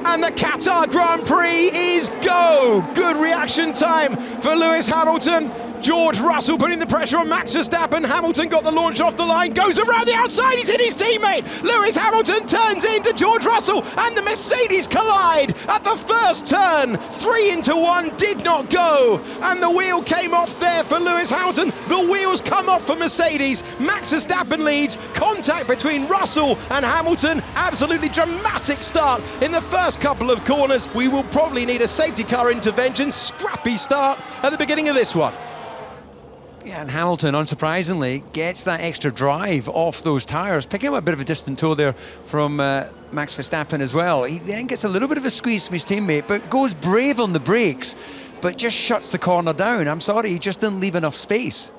And the Qatar Grand Prix is go! Good reaction time for Lewis Hamilton. George Russell putting the pressure on Max Verstappen. Hamilton got the launch off the line, goes around the outside, he's hit his teammate. Lewis Hamilton turns into George Russell and the Mercedes collide at the first turn. 3 into 1 did not go, and the wheel came off there for Lewis Hamilton. The wheels come off for Mercedes. Max Verstappen leads. Contact between Russell and Hamilton. Absolutely dramatic start in the first couple of corners. We will probably need a safety car intervention. Scrappy start at the beginning of this one. Yeah, and Hamilton, unsurprisingly, gets that extra drive off those tyres, picking up a bit of a distant toe there from Max Verstappen as well. He then gets a little bit of a squeeze from his teammate, but goes brave on the brakes, but just shuts the corner down. I'm sorry, he just didn't leave enough space.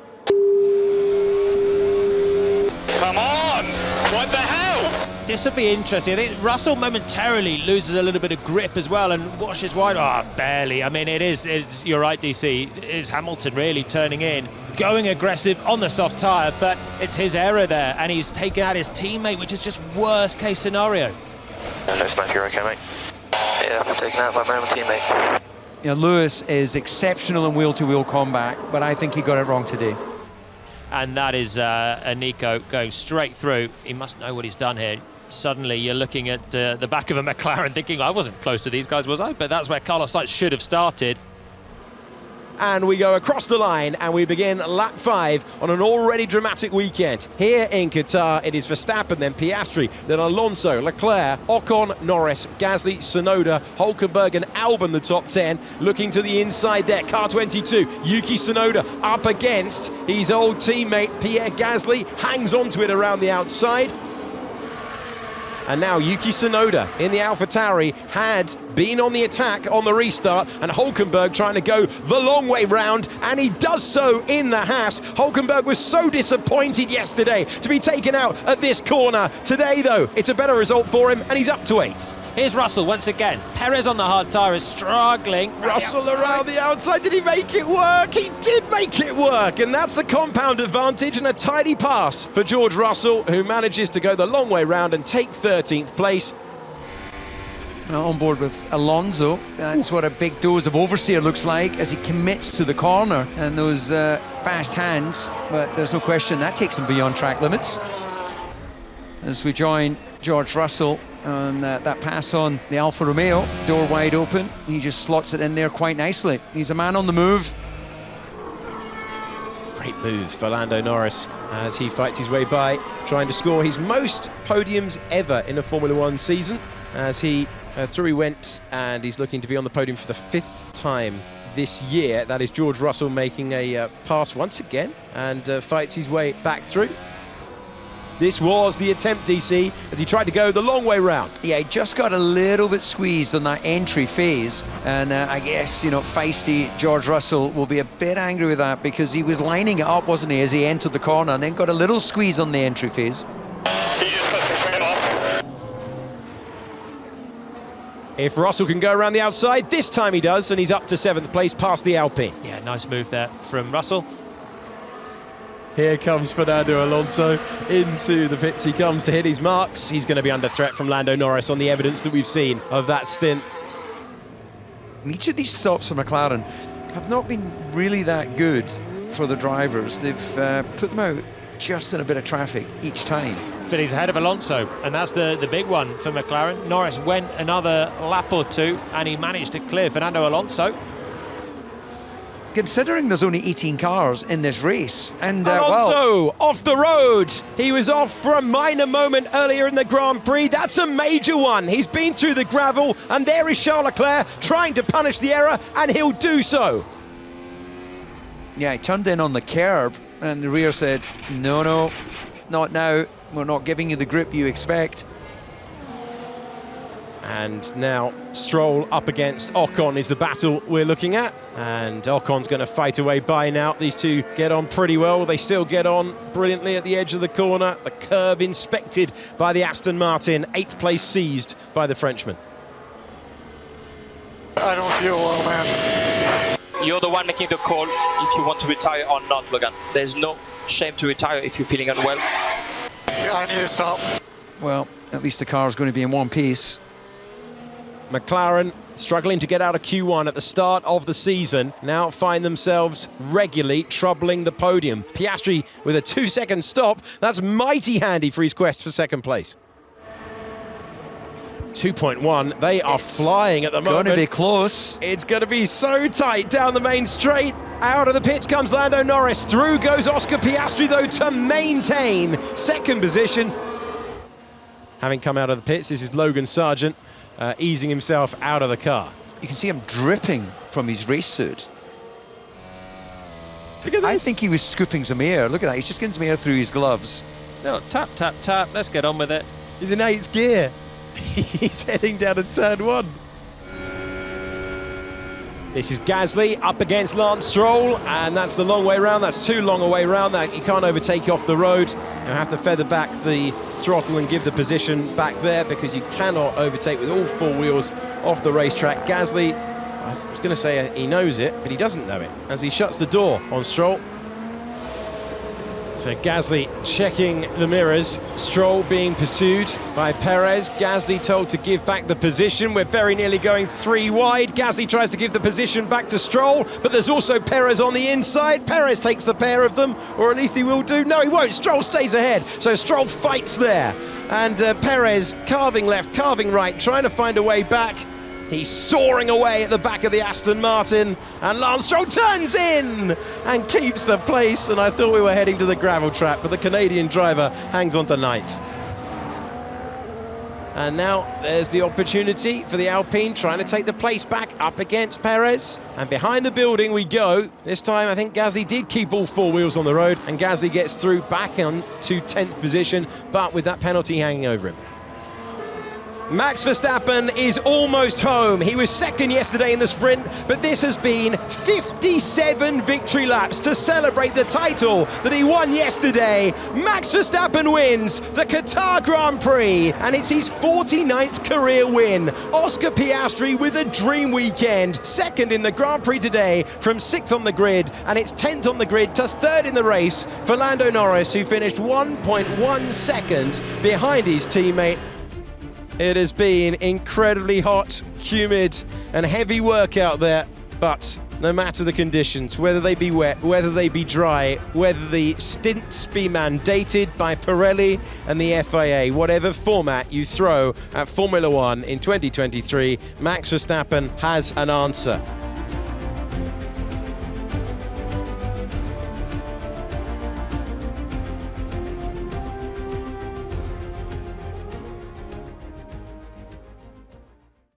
Come on! What the hell? This will be interesting. I think Russell momentarily loses a little bit of grip as well and washes wide. Oh, barely. I mean, it's you're right, DC. It is Hamilton really turning in, going aggressive on the soft tyre, but it's his error there, and he's taken out his teammate, which is just worst case scenario. No, Snipe, you're okay, mate? Yeah, I'm taking out my teammate. You know, Lewis is exceptional in wheel-to-wheel combat, but I think he got it wrong today. And that is Nico going straight through. He must know what he's done here. Suddenly you're looking at the back of a McLaren thinking, I wasn't close to these guys, was I? But that's where Carlos Sainz should have started. And we go across the line and we begin lap 5 on an already dramatic weekend. Here in Qatar, it is Verstappen, then Piastri, then Alonso, Leclerc, Ocon, Norris, Gasly, Tsunoda, Hülkenberg and Albon, the top 10. Looking to the inside there, car 22, Yuki Tsunoda up against his old teammate Pierre Gasly, hangs onto it around the outside. And now Yuki Tsunoda in the AlphaTauri had been on the attack on the restart, and Hülkenberg trying to go the long way round, and he does so in the Haas. Hülkenberg was so disappointed yesterday to be taken out at this corner. Today, though, it's a better result for him, and he's up to 8th. Here's Russell once again. Perez on the hard tyre is struggling. Russell around the outside. Did he make it work? He did make it work. And that's the compound advantage and a tidy pass for George Russell, who manages to go the long way round and take 13th place. On board with Alonso. That's what a big dose of oversteer looks like as he commits to the corner and those fast hands. But there's no question that takes him beyond track limits. As we join George Russell on that pass on the Alfa Romeo, door wide open, he just slots it in there quite nicely. He's a man on the move. Great move for Lando Norris as he fights his way by, trying to score his most podiums ever in a Formula One season, as he through he went, and he's looking to be on the podium for the 5th time this year. That is George Russell making a pass once again and fights his way back through. This was the attempt, DC, as he tried to go the long way round. Yeah, he just got a little bit squeezed on that entry phase, and I guess, you know, feisty George Russell will be a bit angry with that, because he was lining it up, wasn't he, as he entered the corner, and then got a little squeeze on the entry phase. He just put the trail off. If Russell can go around the outside, this time he does, and he's up to 7th place past the Alpine. Yeah, nice move there from Russell. Here comes Fernando Alonso into the pits. He comes to hit his marks. He's going to be under threat from Lando Norris on the evidence that we've seen of that stint. Each of these stops for McLaren have not been really that good for the drivers. They've put them out just in a bit of traffic each time. But he's ahead of Alonso, and that's the big one for McLaren. Norris went another lap or two, and he managed to clear Fernando Alonso. Considering there's only 18 cars in this race, and Alonso off the road. He was off for a minor moment earlier in the Grand Prix. That's a major one. He's been through the gravel, and there is Charles Leclerc trying to punish the error, and he'll do so. Yeah, he turned in on the curb, and the rear said, no, not now. We're not giving you the grip you expect. And now Stroll up against Ocon is the battle we're looking at. And Ocon's going to fight away by now. These two get on pretty well. They still get on brilliantly at the edge of the corner. The curb inspected by the Aston Martin. 8th place seized by the Frenchman. I don't feel well, man. You're the one making the call if you want to retire or not, Logan. There's no shame to retire if you're feeling unwell. I need to stop. Well, at least the car is going to be in one piece. McLaren struggling to get out of Q1 at the start of the season, now find themselves regularly troubling the podium. Piastri with a 2-second stop. That's mighty handy for his quest for second place. 2.1, they are flying at the moment. Going to be close. It's going to be so tight down the main straight. Out of the pits comes Lando Norris. Through goes Oscar Piastri, though, to maintain second position. Having come out of the pits, this is Logan Sargent easing himself out of the car. You can see him dripping from his race suit. Look at this. I think he was scooping some air. Look at that. He's just getting some air through his gloves. No, tap, tap, tap. Let's get on with it. He's in 8th gear. He's heading down to turn 1. This is Gasly up against Lance Stroll, and that's the long way round. That's too long a way round. That you can't overtake off the road. You have to feather back the throttle and give the position back there, because you cannot overtake with all 4 wheels off the racetrack. Gasly, I was going to say he knows it, but he doesn't know it as he shuts the door on Stroll. So Gasly checking the mirrors. Stroll being pursued by Perez. Gasly told to give back the position. We're very nearly going 3 wide. Gasly tries to give the position back to Stroll, but there's also Perez on the inside. Perez takes the pair of them, or at least he will do. No, he won't. Stroll stays ahead. So Stroll fights there. And Perez carving left, carving right, trying to find a way back. He's soaring away at the back of the Aston Martin, and Lance Stroll turns in and keeps the place. And I thought we were heading to the gravel trap, but the Canadian driver hangs on to 9th. And now there's the opportunity for the Alpine, trying to take the place back up against Perez. And behind the building we go. This time I think Gasly did keep all 4 wheels on the road, and Gasly gets through back on to 10th position, but with that penalty hanging over him. Max Verstappen is almost home. He was second yesterday in the sprint, but this has been 57 victory laps to celebrate the title that he won yesterday. Max Verstappen wins the Qatar Grand Prix, and it's his 49th career win. Oscar Piastri with a dream weekend. Second in the Grand Prix today from 6th on the grid, and it's 10th on the grid to 3rd in the race for Lando Norris, who finished 1.1 seconds behind his teammate. It has been incredibly hot, humid, and heavy work out there, but no matter the conditions, whether they be wet, whether they be dry, whether the stints be mandated by Pirelli and the FIA, whatever format you throw at Formula One in 2023, Max Verstappen has an answer.